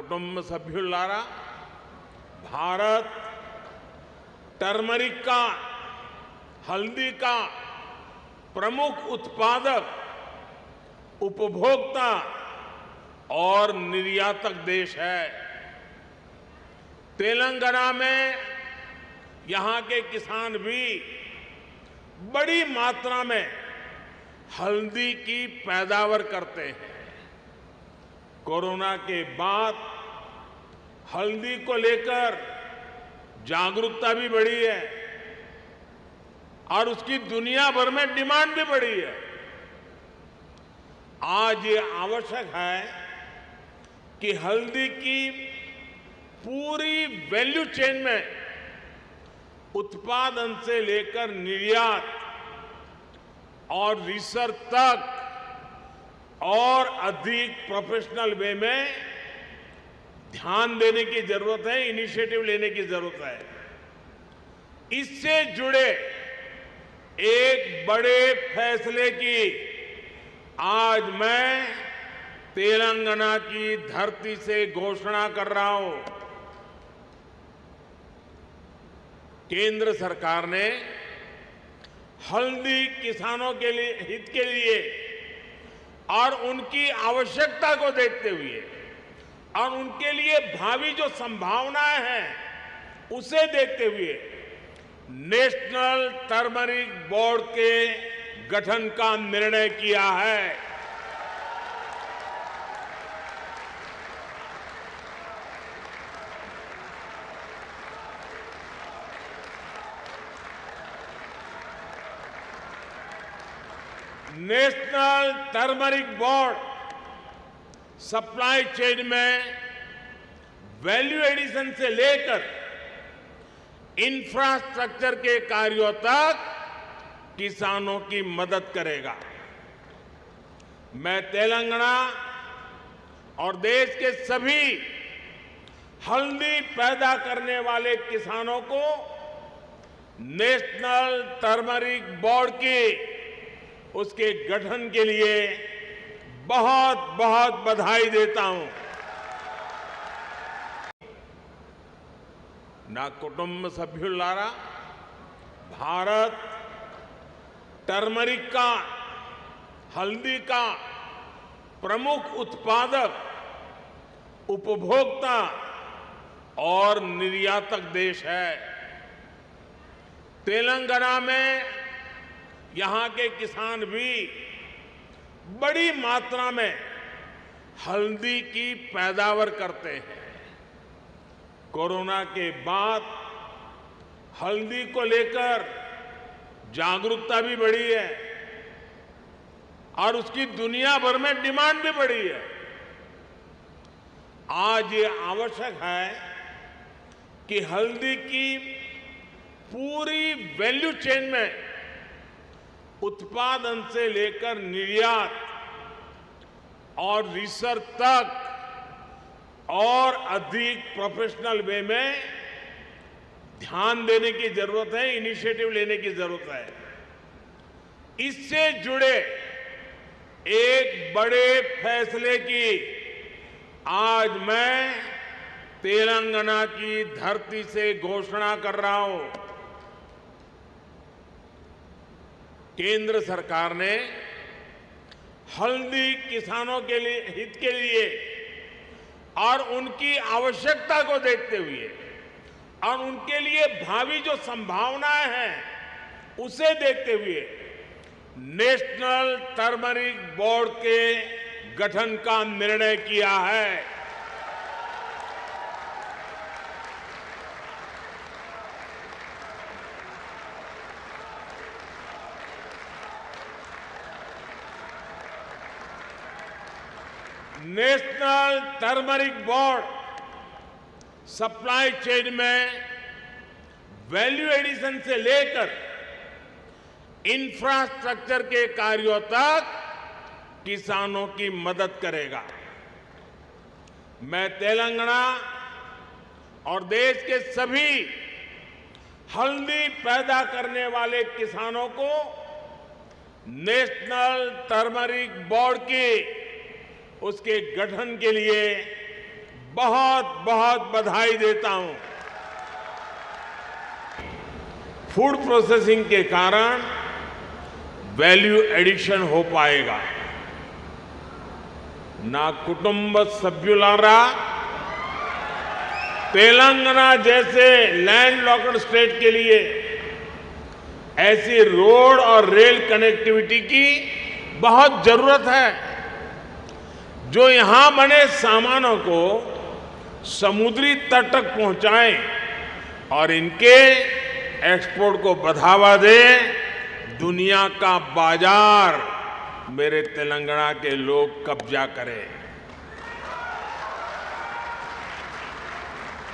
కుటుంబ సభ్యులారా भारत टर्मरिक का हल्दी का प्रमुख उत्पादक उपभोक्ता और निर्यातक देश है। तेलंगाना में यहां के किसान भी बड़ी मात्रा में हल्दी की पैदावार करते हैं। कोरोना के बाद हल्दी को लेकर जागरूकता भी बढ़ी है और उसकी दुनिया भर में डिमांड भी बढ़ी है। आज ये आवश्यक है कि हल्दी की पूरी वैल्यू चेन में उत्पादन से लेकर निर्यात और रिसर्च तक और अधिक प्रोफेशनल वे में ध्यान देने की जरूरत है, इनिशिएटिव लेने की जरूरत है। इससे जुड़े एक बड़े फैसले की आज मैं तेलंगाना की धरती से घोषणा कर रहा हूं। केंद्र सरकार ने हल्दी किसानों के लिए हित के लिए और उनकी आवश्यकता को देखते हुए और उनके लिए भावी जो संभावनाएं हैं उसे देखते हुए नेशनल टर्मरिक बोर्ड के गठन का निर्णय किया है। National turmeric board supply chain में वैल्यू एडिशन से लेकर इंफ्रास्ट्रक्चर के कार्यों तक किसानों की मदद करेगा। मैं तेलंगाना और देश के सभी हल्दी पैदा करने वाले किसानों को नेशनल टर्मरिक बोर्ड की उसके गठन के लिए बहुत बहुत बधाई देता हूं। ना कुटुंब सभ्युलारा भारत टर्मरिक का हल्दी का प्रमुख उत्पादक उपभोक्ता और निर्यातक देश है। तेलंगाना में यहां के किसान भी बड़ी मात्रा में हल्दी की पैदावार करते हैं। कोरोना के बाद हल्दी को लेकर जागरूकता भी बढ़ी है और उसकी दुनिया भर में डिमांड भी बढ़ी है। आज ये आवश्यक है कि हल्दी की पूरी वैल्यू चेन में उत्पादन से लेकर निर्यात और रिसर्च तक और अधिक प्रोफेशनल वे में ध्यान देने की जरूरत है, इनिशिएटिव लेने की जरूरत है। इससे जुड़े एक बड़े फैसले की आज मैं तेलंगाना की धरती से घोषणा कर रहा हूं। केंद्र सरकार ने हल्दी किसानों के लिए हित के लिए और उनकी आवश्यकता को देखते हुए और उनके लिए भावी जो संभावनाएं हैं उसे देखते हुए नेशनल टर्मरिक बोर्ड के गठन का निर्णय किया है। National turmeric board supply chain में वैल्यू एडिशन से लेकर इंफ्रास्ट्रक्चर के कार्यों तक किसानों की मदद करेगा। मैं तेलंगाना और देश के सभी हल्दी पैदा करने वाले किसानों को नेशनल टर्मरिक बोर्ड की उसके गठन के लिए बहुत बहुत बधाई देता हूं। फूड प्रोसेसिंग के कारण वैल्यू एडिशन हो पाएगा। ना कुटुंब सभ्युलारा तेलंगाना जैसे लैंडलॉक्ड स्टेट के लिए ऐसी रोड और रेल कनेक्टिविटी की बहुत जरूरत है, जो यहां बने सामानों को समुद्री तट तक पहुंचाएं और इनके एक्सपोर्ट को बढ़ावा दे। दुनिया का बाजार मेरे तेलंगाना के लोग कब्जा करें।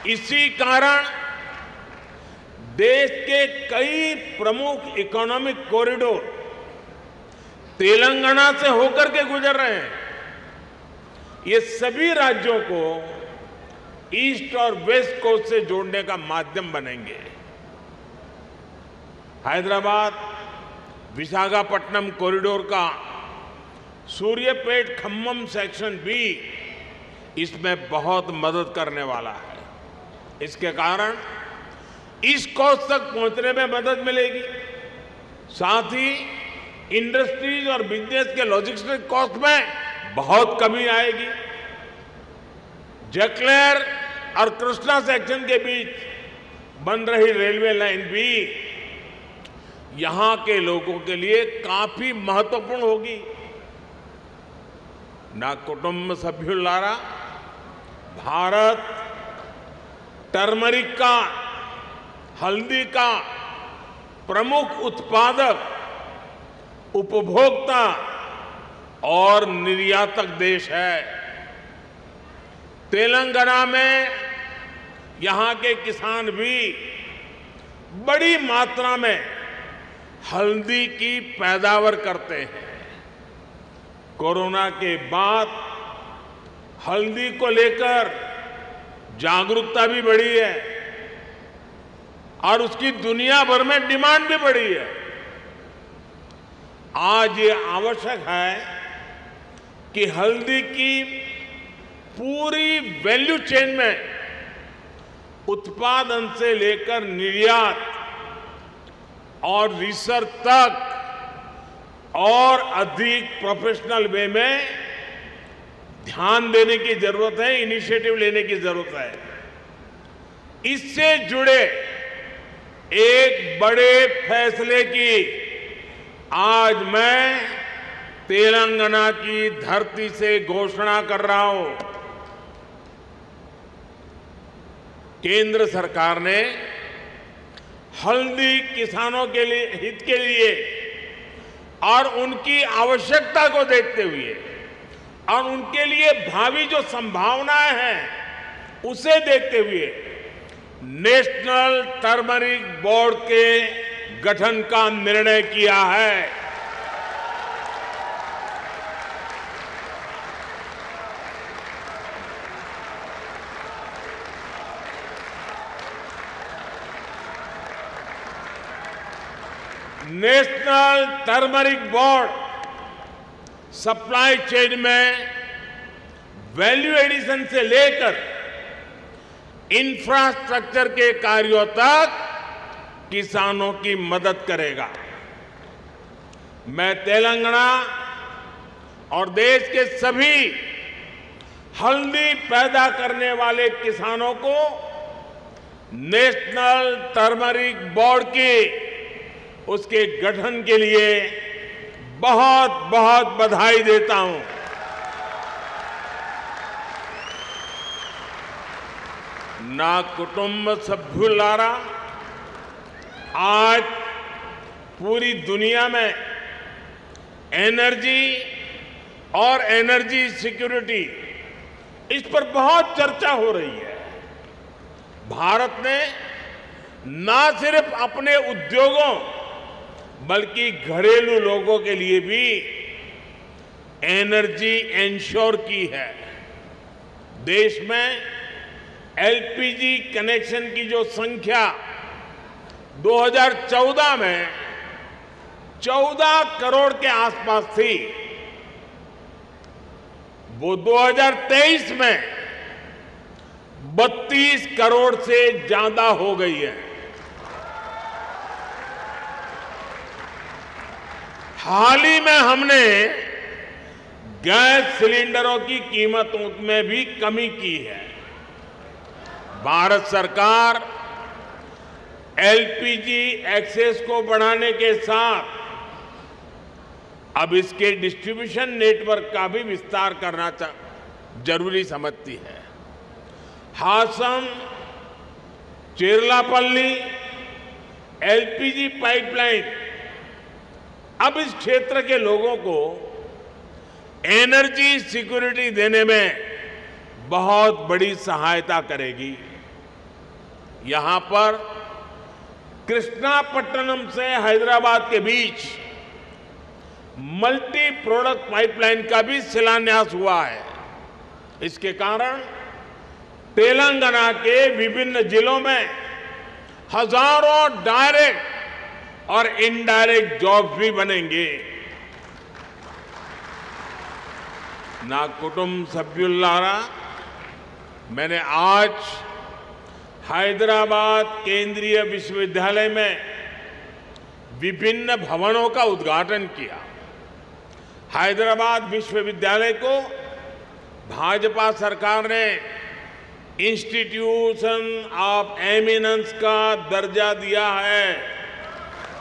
इसी कारण देश के कई प्रमुख इकोनॉमिक कॉरिडोर तेलंगाना से होकर के गुजर रहे हैं। ये सभी राज्यों को ईस्ट और वेस्ट कोस्ट से जोड़ने का माध्यम बनेंगे। हैदराबाद विशाखापट्टनम कॉरिडोर का सूर्यापेट खम्मम सेक्शन भी इसमें बहुत मदद करने वाला है। इसके कारण ईस्ट कोस्ट तक पहुंचने में मदद मिलेगी, साथ ही इंडस्ट्रीज और बिजनेस के लॉजिस्टिक कॉस्ट में बहुत कमी आएगी। जकलेर और कृष्णा सेक्शन के बीच बन रही रेलवे लाइन भी यहां के लोगों के लिए काफी महत्वपूर्ण होगी। ना कुटुंब सभ्युलारा भारत टर्मरिक का, हल्दी का प्रमुख उत्पादक, उपभोक्ता और निर्यातक देश है। तेलंगाना में यहां के किसान भी बड़ी मात्रा में हल्दी की पैदावार करते हैं। कोरोना के बाद हल्दी को लेकर जागरूकता भी बढ़ी है और उसकी दुनिया भर में डिमांड भी बढ़ी है। आज ये आवश्यक है कि हल्दी की पूरी वैल्यू चेन में उत्पादन से लेकर निर्यात और रिसर्च तक और अधिक प्रोफेशनल वे में ध्यान देने की जरूरत है, इनिशिएटिव लेने की जरूरत है। इससे जुड़े एक बड़े फैसले की आज मैं तेलंगाना की धरती से घोषणा कर रहा हूं। केंद्र सरकार ने हल्दी किसानों के लिए हित के लिए और उनकी आवश्यकता को देखते हुए और उनके लिए भावी जो संभावनाएं हैं उसे देखते हुए नेशनल टर्मरिक बोर्ड के गठन का निर्णय किया है। National turmeric board supply chain में वैल्यू एडिशन से लेकर इंफ्रास्ट्रक्चर के कार्यों तक किसानों की मदद करेगा। मैं तेलंगाना और देश के सभी हल्दी पैदा करने वाले किसानों को नेशनल टर्मरिक बोर्ड की उसके गठन के लिए बहुत बहुत बधाई देता हूं। ना कुटुंब सभ्युलारा आज पूरी दुनिया में एनर्जी और एनर्जी सिक्योरिटी इस पर बहुत चर्चा हो रही है। भारत ने ना सिर्फ अपने उद्योगों बल्कि घरेलू लोगों के लिए भी एनर्जी इंश्योर की है। देश में एलपीजी कनेक्शन की जो संख्या 2014 में 14 करोड़ के आसपास थी, वो 2023 में 32 करोड़ से ज्यादा हो गई है। हाल ही में हमने गैस सिलेंडरों की कीमतों में भी कमी की है। भारत सरकार एलपीजी एक्सेस को बढ़ाने के साथ अब इसके डिस्ट्रीब्यूशन नेटवर्क का भी विस्तार करना जरूरी समझती है। हासम चेरलापल्ली एलपीजी पाइपलाइन अब इस क्षेत्र के लोगों को एनर्जी सिक्योरिटी देने में बहुत बड़ी सहायता करेगी। यहां पर कृष्णापट्टनम से हैदराबाद के बीच मल्टी प्रोडक्ट पाइपलाइन का भी शिलान्यास हुआ है। इसके कारण तेलंगाना के विभिन्न जिलों में हजारों डायरेक्ट और इनडायरेक्ट जॉब्स भी बनेंगे। ना कुटुंब सभ्युल्लारा मैंने आज हैदराबाद केंद्रीय विश्वविद्यालय में विभिन्न भवनों का उद्घाटन किया। हैदराबाद विश्वविद्यालय को भाजपा सरकार ने इंस्टीट्यूशन ऑफ एमिनेंस का दर्जा दिया है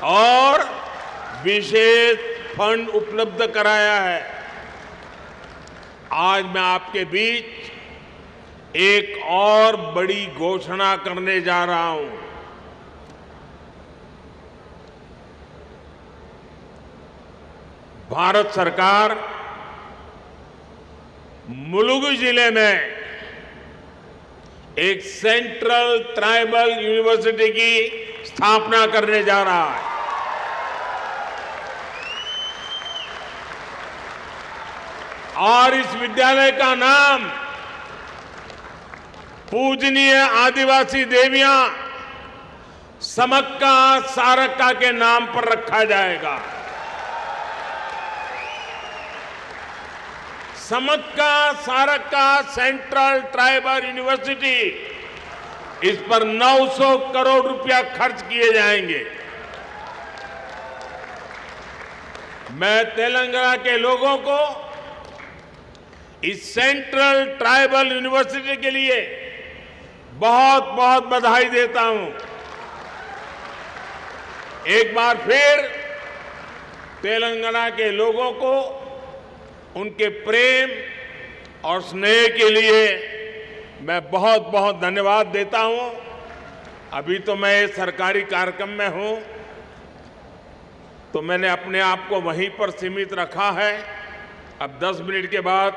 और विशेष फंड उपलब्ध कराया है। आज मैं आपके बीच एक और बड़ी घोषणा करने जा रहा हूं। भारत सरकार मुलुगु जिले में एक सेंट्रल ट्राइबल यूनिवर्सिटी की स्थापना करने जा रहा है। और इस विद्यालय का नाम पूजनीय आदिवासी देवियां समक्का सारक्का के नाम पर रखा जाएगा। Sammakka Sarakka central tribal university, इस पर 900 करोड़ रुपया खर्च किए जाएंगे। मैं तेलंगाना के लोगों को इस सेंट्रल ट्राइबल यूनिवर्सिटी के लिए बहुत बहुत बधाई देता हूं। एक बार फिर तेलंगाना के लोगों को उनके प्रेम और स्नेह के लिए मैं बहुत बहुत धन्यवाद देता हूं। अभी तो मैं सरकारी कार्यक्रम में हूं, तो मैंने अपने आप को वहीं पर सीमित रखा है। अब 10 मिनट के बाद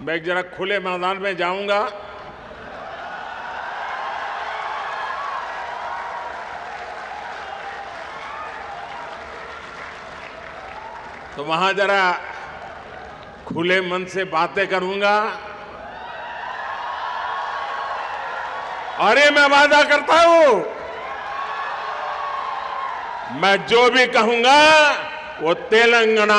मैं जरा खुले मैदान में जाऊंगा। तो वहां जरा खुले मन से बातें करूंगा। अरे मैं वादा करता हूं, मैं जो भी कहूंगा वो तेलंगाना